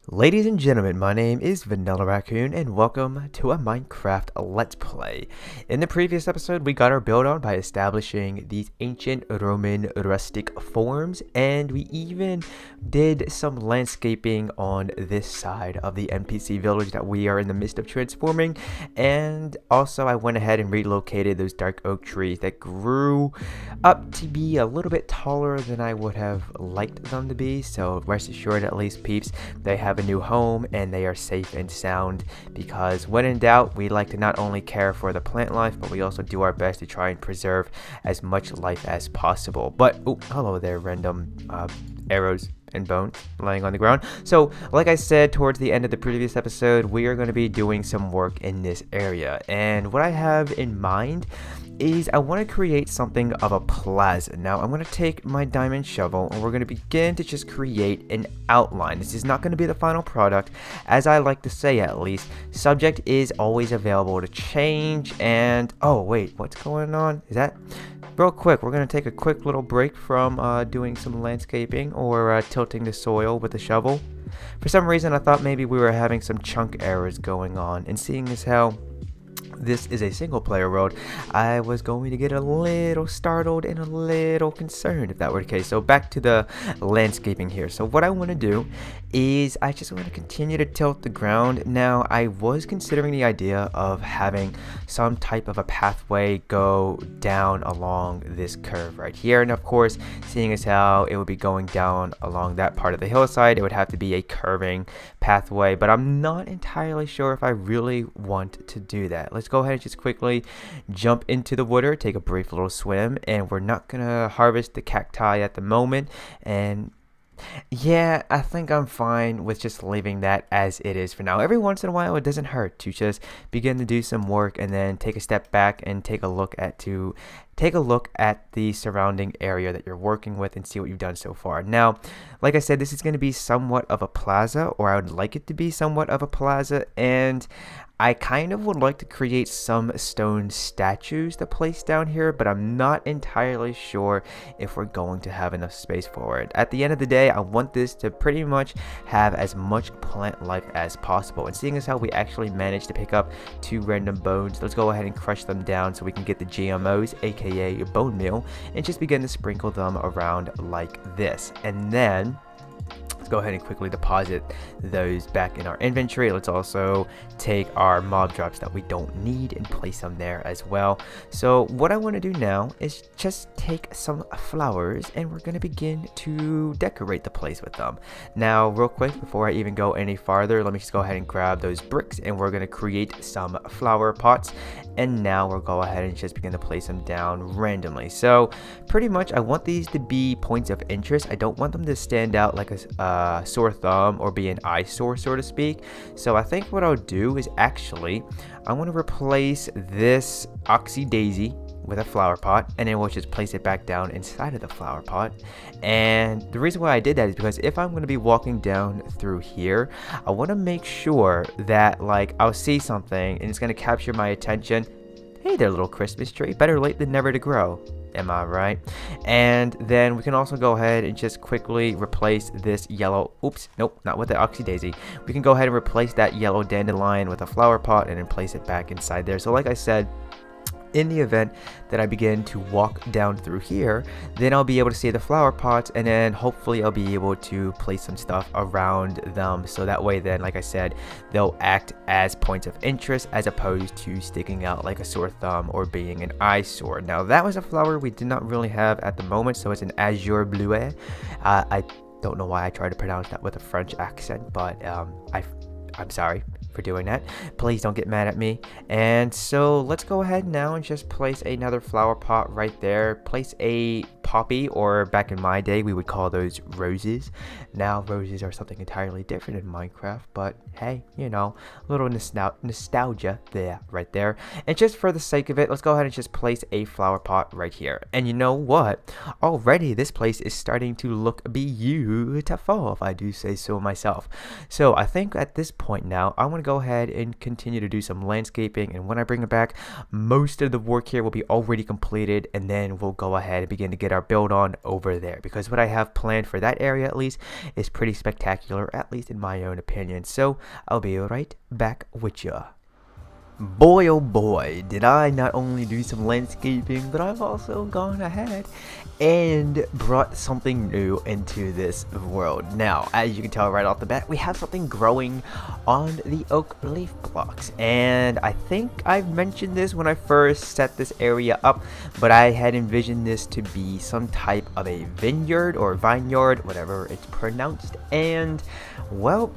Ladies and gentlemen, my name is Vanillaraccoon and welcome to a Minecraft Let's Play. In the previous episode, we got our build on by establishing these ancient Roman rustic forms, and we even did some landscaping on this side of the NPC village that we are in the midst of transforming. And also I went ahead and relocated those dark oak trees that grew up to be a little bit taller than I would have liked them to be, so rest assured, at least peeps, they have a new home and they are safe and sound, because when in doubt, we like to not only care for the plant life, but we also do our best to try and preserve as much life as possible. But oh, hello there, random arrows and bone laying on the ground. So like I said towards the end of the previous episode, we are going to be doing some work in this area, and what I have in mind is I want to create something of a plaza. Now I'm going to take my diamond shovel and we're going to begin to just create an outline. This is not going to be the final product, as I like to say, at least. Subject is always available to change. And oh wait, what's going on? Is that real quick? We're going to take a quick little break from doing some landscaping or tilting the soil with the shovel. For some reason I thought maybe we were having some chunk errors going on, and seeing as how this is a single player world, I was going to get a little startled and a little concerned if that were the case. So back to the landscaping here. So what I want to do is I just want to continue to tilt the ground. Now I was considering the idea of having some type of a pathway go down along this curve right here, and of course, seeing as how it would be going down along that part of the hillside, it would have to be a curving pathway, but I'm not entirely sure if I really want to do that. Let's go ahead and just quickly jump into the water, take a brief little swim, and we're not gonna harvest the cacti at the moment. And yeah, I think I'm fine with just leaving that as it is for now. Every once in a while, it doesn't hurt to just begin to do some work and then take a step back and take a look at the surrounding area that you're working with and see what you've done so far. Now, like I said, this is going to be somewhat of a plaza, or I would like it to be somewhat of a plaza, and I kind of would like to create some stone statues to place down here, but I'm not entirely sure if we're going to have enough space for it. At the end of the day, I want this to pretty much have as much plant life as possible. And seeing as how we actually managed to pick up 2 random bones, let's go ahead and crush them down so we can get the GMOs, aka bone meal, and just begin to sprinkle them around like this. And then let's go ahead and quickly deposit those back in our inventory. Let's also take our mob drops that we don't need and place them there as well. So what I want to do now is just take some flowers and we're going to begin to decorate the place with them. Now real quick, before I even go any farther, let me just go ahead and grab those bricks and we're going to create some flower pots. And now we'll go ahead and just begin to place them down randomly. So pretty much I want these to be points of interest. I don't want them to stand out like a sore thumb or be an eyesore, so to speak. So I think what I'll do is actually I want to replace this oxy daisy with a flower pot, and then we'll just place it back down inside of the flower pot. And the reason why I did that is because if I'm going to be walking down through here, I want to make sure that like I'll see something and it's going to capture my attention. Hey there, little Christmas tree, better late than never to grow, am I right? And then we can also go ahead and just quickly replace this yellow, oops, nope, not with the oxy daisy. We can go ahead and replace that yellow dandelion with a flower pot and then place it back inside there. So like I said, in the event that I begin to walk down through here, then I'll be able to see the flower pots, and then hopefully I'll be able to place some stuff around them, so that way then, like I said, they'll act as points of interest as opposed to sticking out like a sore thumb or being an eyesore. Now that was a flower we did not really have at the moment, so it's an azure bleu. I don't know why I tried to pronounce that with a French accent, but I'm sorry for doing that. Please don't get mad at me. And so let's go ahead now and just place another flower pot right there. Place a poppy, or back in my day we would call those roses. Now roses are something entirely different in Minecraft, but hey, you know, a little nostalgia there, right there. And just for the sake of it, let's go ahead and just place a flower pot right here. And you know what? Already this place is starting to look beautiful, if I do say so myself. So I think at this point now I want to to go ahead and continue to do some landscaping, and when I bring it back, most of the work here will be already completed, and then we'll go ahead and begin to get our build on over there, because what I have planned for that area at least is pretty spectacular, at least in my own opinion. So I'll be right back with ya. Boy oh boy, did I not only do some landscaping, but I've also gone ahead and brought something new into this world. Now, as you can tell right off the bat, we have something growing on the oak leaf blocks, and I think I've mentioned this when I first set this area up, but I had envisioned this to be some type of a vineyard or vineyard, whatever it's pronounced, and well,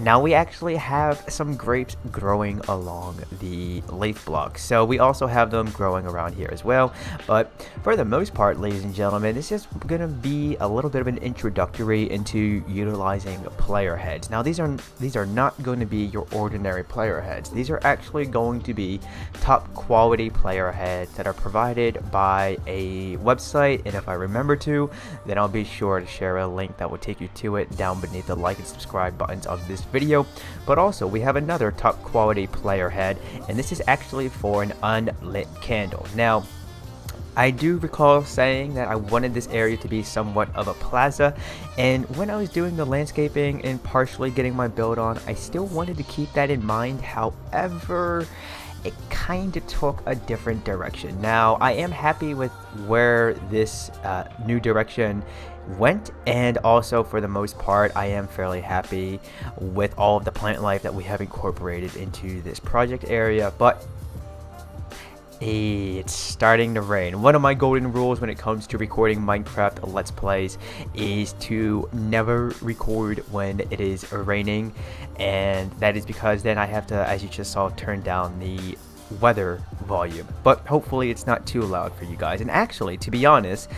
now we actually have some grapes growing along the leaf blocks. So we also have them growing around here as well. But for the most part, ladies and gentlemen, it's just going to be a little bit of an introductory into utilizing player heads. Now these are not going to be your ordinary player heads. These are actually going to be top quality player heads that are provided by a website. And if I remember to, then I'll be sure to share a link that will take you to it down beneath the like and subscribe buttons of this video. But also we have another top quality player head, and this is actually for an unlit candle. Now I do recall saying that I wanted this area to be somewhat of a plaza, and when I was doing the landscaping and partially getting my build on, I still wanted to keep that in mind. However, it kind of took a different direction. Now I am happy with where this new direction went, and also for the most part I am fairly happy with all of the plant life that we have incorporated into this project area. But it's starting to rain. One of my golden rules when it comes to recording Minecraft Let's Plays is to never record when it is raining, and that is because then I have to, as you just saw, turn down the weather volume. But hopefully it's not too loud for you guys. And actually, to be honest,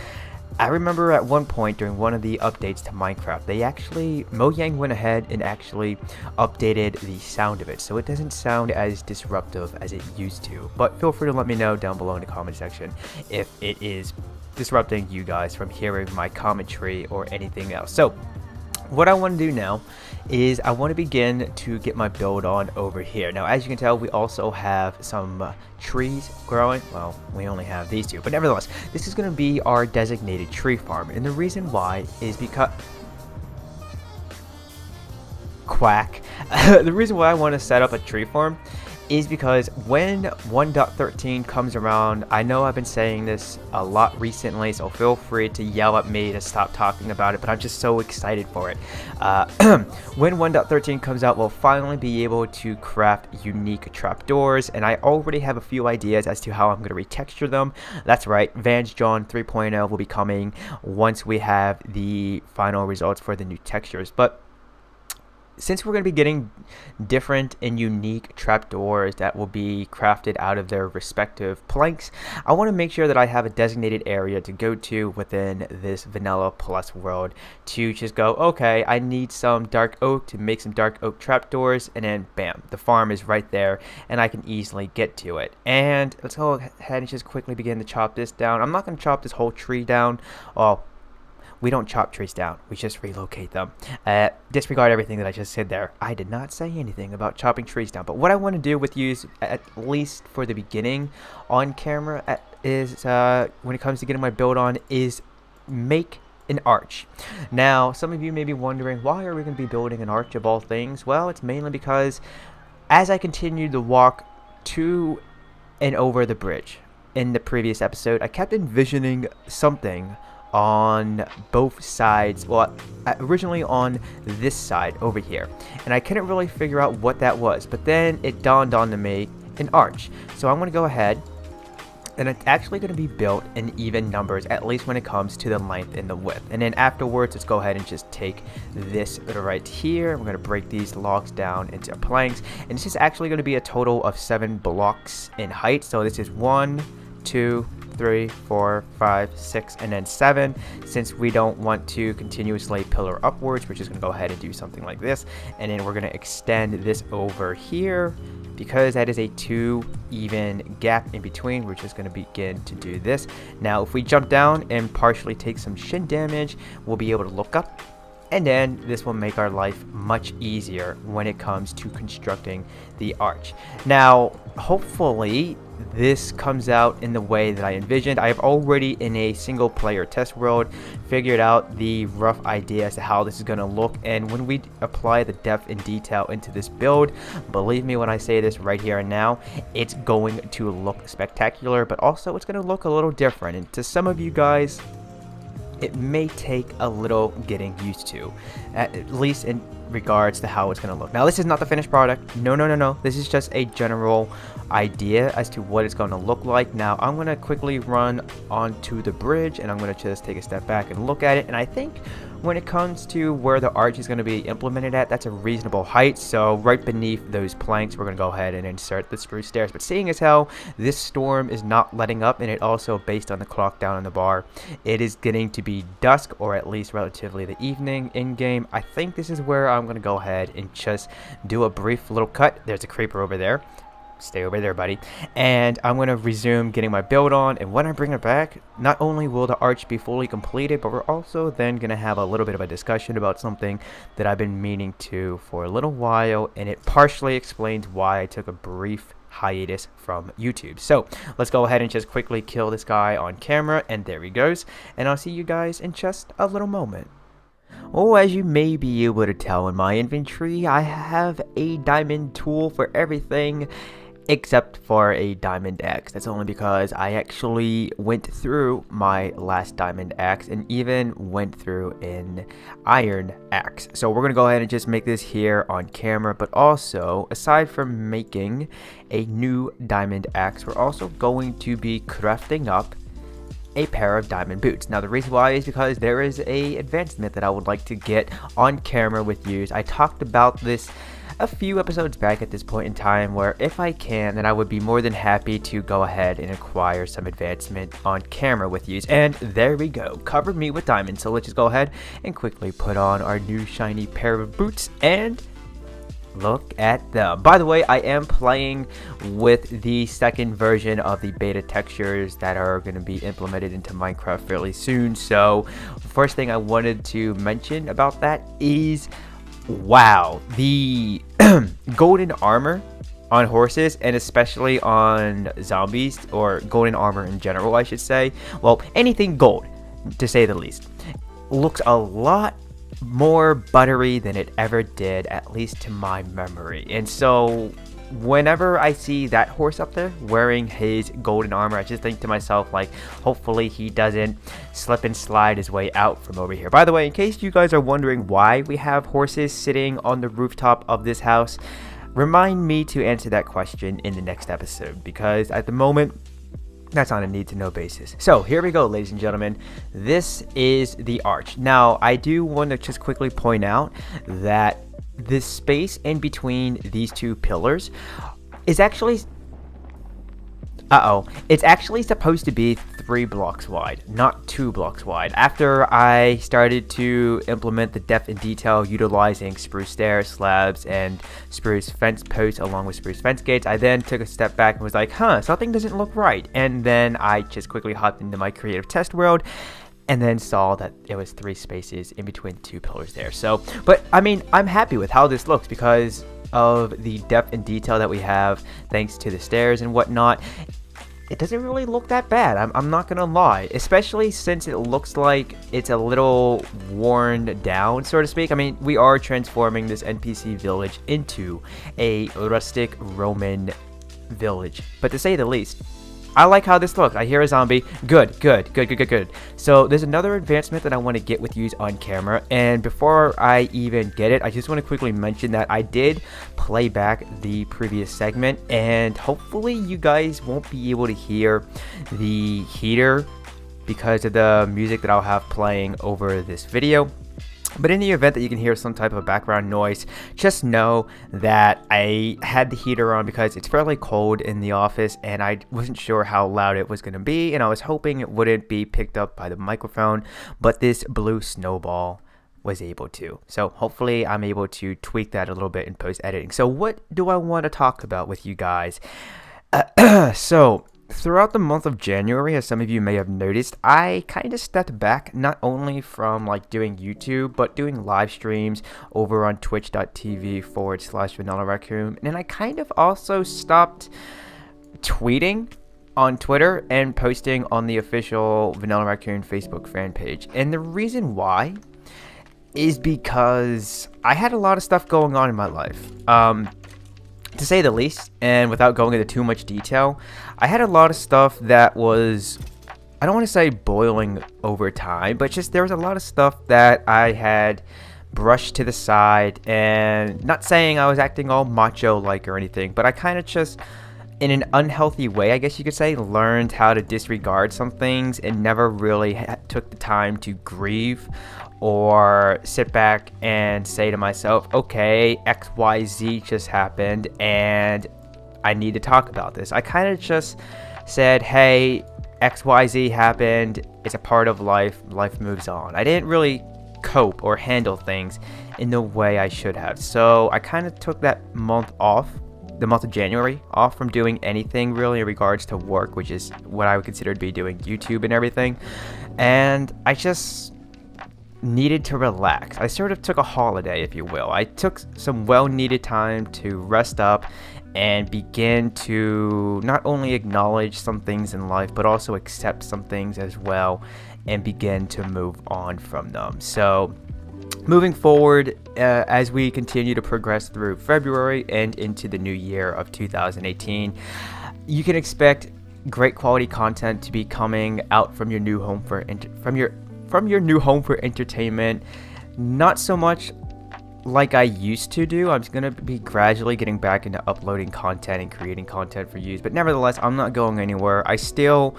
I remember at one point during one of the updates to Minecraft, Mojang went ahead and actually updated the sound of it, so it doesn't sound as disruptive as it used to. But feel free to let me know down below in the comment section if it is disrupting you guys from hearing my commentary or anything else. So what I want to do now is I want to begin to get my build on over here. Now, as you can tell, we also have some trees growing. Well, we only have these two, but nevertheless, this is going to be our designated tree farm. And the reason why is because quack. The reason why I want to set up a tree farm is because when 1.13 comes around, I know I've been saying this a lot recently, so feel free to yell at me to stop talking about it, but I'm just so excited for it. When 1.13 comes out, we'll finally be able to craft unique trapdoors, and I already have a few ideas as to how I'm going to retexture them. That's right, Vans John 3.0 will be coming once we have the final results for the new textures. But since we're going to be getting different and unique trapdoors that will be crafted out of their respective planks, I want to make sure that I have a designated area to go to within this Vanilla Plus world to just go, okay, I need some dark oak to make some dark oak trapdoors, and then bam, the farm is right there and I can easily get to it. And let's go ahead and just quickly begin to chop this down. I'm not going to chop this whole tree down. Oh, we don't chop trees down, we just relocate them. Disregard everything that I just said there. I did not say anything about chopping trees down. But what I want to do with you, at least for the beginning on camera, is when it comes to getting my build on, is make an arch. Now, some of you may be wondering, why are we going to be building an arch of all things? Well, it's mainly because as I continue to walk to and over the bridge in the previous episode, I kept envisioning something on both sides. Well, originally on this side over here, and I couldn't really figure out what that was, but then it dawned on me, an arch. So I'm going to go ahead, and it's actually going to be built in even numbers, at least when it comes to the length and the width. And then afterwards, let's go ahead and just take this right here. We're going to break these logs down into planks, and this is actually going to be a total of 7 blocks in height. So this is 1, 2, 3, 4, 5, 6, and then 7. Since we don't want to continuously pillar upwards, we're just going to go ahead and do something like this, and then we're going to extend this over here. Because that is a 2 even gap in between, we're just going to begin to do this. Now if we jump down and partially take some shin damage, we'll be able to look up And then this will make our life much easier when it comes to constructing the arch. Now, hopefully this comes out in the way that I envisioned. I have already, in a single player test world, figured out the rough idea as to how this is going to look, and when we apply the depth and detail into this build, believe me when I say this right here and now, it's going to look spectacular, but also it's going to look a little different. And to some of you guys, it may take a little getting used to, at least in regards to how it's going to look. Now, this is not the finished product. No. This is just a general idea as to what it's going to look like. Now, I'm going to quickly run onto the bridge, and I'm going to just take a step back and look at it. And I think when it comes to where the arch is going to be implemented at, that's a reasonable height. So right beneath those planks, we're going to go ahead and insert the spruce stairs. But seeing as how this storm is not letting up, and it also, based on the clock down on the bar, it is getting to be dusk, or at least relatively the evening in game, I think this is where I'm going to go ahead and just do a brief little cut. There's a creeper over there. Stay over there, buddy. And I'm going to resume getting my build on, and when I bring it back, not only will the arch be fully completed, but we're also then going to have a little bit of a discussion about something that I've been meaning to for a little while, and it partially explains why I took a brief hiatus from YouTube. So let's go ahead and just quickly kill this guy on camera, and there he goes, and I'll see you guys in just a little moment. Oh, as you may be able to tell in my inventory, I have a diamond tool for everything except for a diamond axe. That's only because I actually went through my last diamond axe and even went through an iron axe. So we're gonna go ahead and just make this here on camera, but also, aside from making a new diamond axe, we're also going to be crafting up a pair of diamond boots. Now, the reason why is because there is a advancement that I would like to get on camera with you. I talked about this a few episodes back at this point in time, where if I can, then I would be more than happy to go ahead and acquire some advancement on camera with you. And there we go, covered me with diamonds. So let's just go ahead and quickly put on our new shiny pair of boots and look at them. By the way, I am playing with the second version of the beta textures that are going to be implemented into Minecraft fairly soon. So first thing I wanted to mention about that is, wow, the golden armor on horses, and especially on zombies, or golden armor in general, I should say. Well, anything gold, to say the least, looks a lot more buttery than it ever did, at least to my memory. And so whenever I see that horse up there wearing his golden armor, I just think to myself, like, hopefully he doesn't slip and slide his way out from over here. By the way, in case you guys are wondering why we have horses sitting on the rooftop of this house, remind me to answer that question in the next episode, because at the moment, that's on a need-to-know basis. So here we go, ladies and gentlemen. This is the arch. Now, I do want to just quickly point out that this space in between these two pillars is actually it's actually supposed to be 3 blocks wide, not 2 blocks wide. After I started to implement the depth and detail utilizing spruce stairs, slabs, and spruce fence posts along with spruce fence gates, I then took a step back and was like, something doesn't look right. And then I just quickly hopped into my creative test world and then saw that it was 3 spaces in between 2 pillars there. So, but I mean, I'm happy with how this looks because of the depth and detail that we have thanks to the stairs and whatnot. It doesn't really look that bad, I'm not gonna lie, especially since it looks like it's a little worn down, so to speak. I mean, we are transforming this NPC village into a rustic Roman village, but to say the least, I like how this looks. I hear a zombie. Good. So there's another advancement that I want to get with you on camera, and before I even get it, I just want to quickly mention that I did play back the previous segment, and hopefully you guys won't be able to hear the heater because of the music that I'll have playing over this video. But in the event that you can hear some type of background noise, just know that I had the heater on because it's fairly cold in the office and I wasn't sure how loud it was going to be, and I was hoping it wouldn't be picked up by the microphone, but this blue snowball was able to. So hopefully I'm able to tweak that a little bit in post editing. So what do I want to talk about with you guys? So Throughout the month of January, as some of you may have noticed, I kind of stepped back not only from like doing YouTube, but doing live streams over on twitch.tv/Vanillaraccoon. And I kind of also stopped tweeting on Twitter and posting on the official Vanillaraccoon Facebook fan page. And the reason why is because I had a lot of stuff going on in my life. To say the least, and without going into too much detail, I had a lot of stuff that was, I don't want to say boiling over time, but just there was a lot of stuff that I had brushed to the side, and not saying I was acting all macho-like or anything, but I kind of just, in an unhealthy way, I guess you could say, learned how to disregard some things and never really took the time to grieve or sit back and say to myself, okay, XYZ just happened and I need to talk about this. I kind of just said, hey, XYZ happened, it's a part of life, life moves on. I didn't really cope or handle things in the way I should have. So I kind of took that month off, the month of January, off from doing anything really in regards to work, which is what I would consider to be doing YouTube and everything. And I just needed to relax. I sort of took a holiday, if you will. I took some well-needed time to rest up and begin to not only acknowledge some things in life, but also accept some things as well and begin to move on from them. So moving forward, as we continue to progress through February and into the new year of 2018, you can expect great quality content to be coming out from your new home for new home for entertainment. Not so much like I used to do. I'm going to be gradually getting back into uploading content and creating content for you, but nevertheless, I'm not going anywhere. I still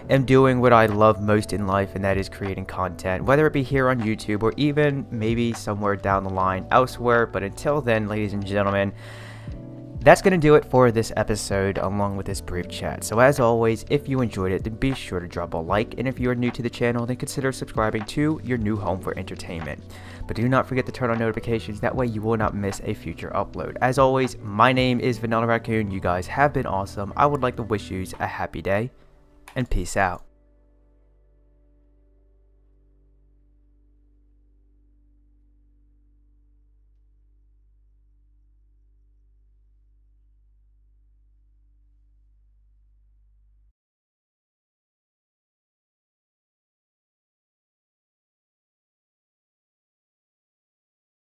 am doing what I love most in life, and that is creating content, whether it be here on YouTube or even maybe somewhere down the line elsewhere. But until then, ladies and gentlemen, that's going to do it for this episode along with this brief chat. So as always, if you enjoyed it, then be sure to drop a like, and if you are new to the channel, then consider subscribing to your new home for entertainment. But do not forget to turn on notifications, that way you will not miss a future upload. As always, my name is Vanillaraccoon. You guys have been awesome. I would like to wish you a happy day, and peace out.